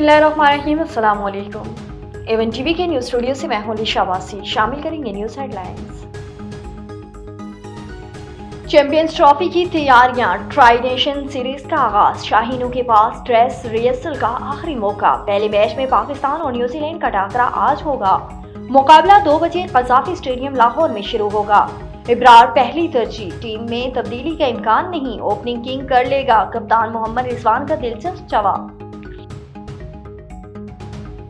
बिस्मिल्लाहिर्रहमानिर्रहीम, अस्सलाम वालेकुम। एवन टीवी के न्यूज़ स्टूडियो से मैं हूं लिशा वासी। शामिल करेंगे न्यूज़ हेडलाइंस। चैंपियंस ट्रॉफी की तैयारियां, ट्राई नेशन सीरीज का आगाज, शाहीनों के पास ड्रेस रिहर्सल का आखिरी मौका। पहले मैच में पाकिस्तान और न्यूजीलैंड का टाकरा आज होगा। मुकाबला 2 बजे कज़ाफी स्टेडियम लाहौर में शुरू होगा। इब्रार पहली तरजीह, टीम में तब्दीली का इम्कान नहीं, ओपनिंग किंग कर लेगा। कप्तान मोहम्मद रिजवान का दिलचस्प जवाब।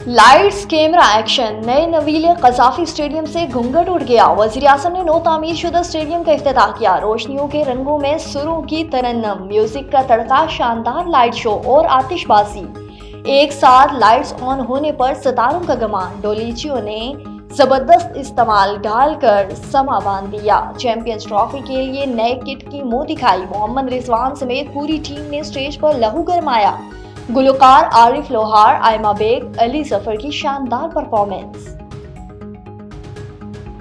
लाइट्स कैमरा एक्शन, नए नवीले कज़ाफी स्टेडियम से घूंघट उड़ गया। वज़ीर आज़म ने नौ तामीर शुदा स्टेडियम का इफ्तिताह किया। रोशनियों के रंगों में सुरों की तरन्नम, म्यूजिक का तड़का, शानदार लाइट शो और आतिशबाजी। एक साथ लाइट्स ऑन होने पर सितारों का गमान, डोलीचियों ने जबरदस्त इस्तेमाल डालकर समा बांध दिया। चैंपियंस ट्रॉफी के लिए नए किट की मुंह दिखाई, मोहम्मद रिजवान समेत पूरी टीम ने स्टेज पर लहू गरमाया। गुलकार आरिफ लोहार, आयमा बेग, अली जफर की शानदार परफॉर्मेंस।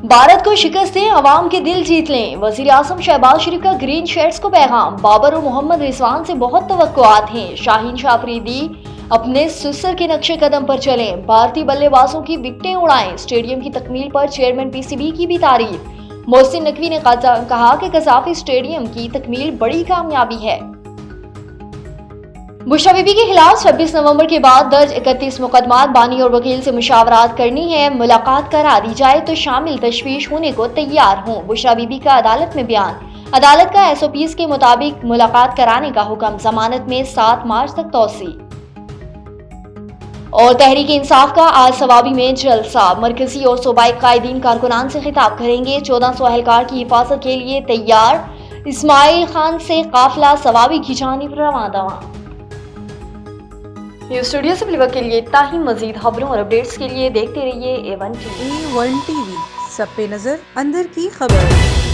भारत को शिकस्त दें, अवाम के दिल जीत लें, वजीर आजम शहबाज शरीफ का ग्रीन शर्ट्स को पैगाम। बाबर और मोहम्मद रिजवान से बहुत तवक्कुआत हैं, शाहीन शाह अफरीदी अपने सुसर के नक्शे कदम पर चलें, भारतीय बल्लेबाजों की विकेटें उड़ाएं। स्टेडियम की तकमील पर चेयरमैन पीसीबी की भी तारीफ। मोहसिन नकवी ने कहा कि कज़ाफी स्टेडियम की तकमील बड़ी कामयाबी है। बुशरा बीबी के खिलाफ 26 नवंबर के बाद दर्ज 31 मुकदमात, बानी और वकील से मुशावरात करनी है। मुलाकात करा दी जाए तो शामिल तशवीश होने को तैयार हों, बुशरा बीबी का अदालत में बयान। अदालत का SOPs के मुताबिक मुलाकात कराने का हुक्म, जमानत में 7 मार्च तक तौसी। और तहरीक इंसाफ का आज सवाबी में जलसा, मरकजी और सूबाई कायदीन कारकुनान से खिताब करेंगे। 1400 अहलकार की हिफाजत के लिए तैयार, इस्माइल खान से काफिला सवाबी की जानिब रवाना। न्यूज़ स्टूडियो से के लिए इतना ही। मजीद खबरों और अपडेट्स के लिए देखते रहिए A1 TV। A1 TV, सब पे नजर, अंदर की खबर।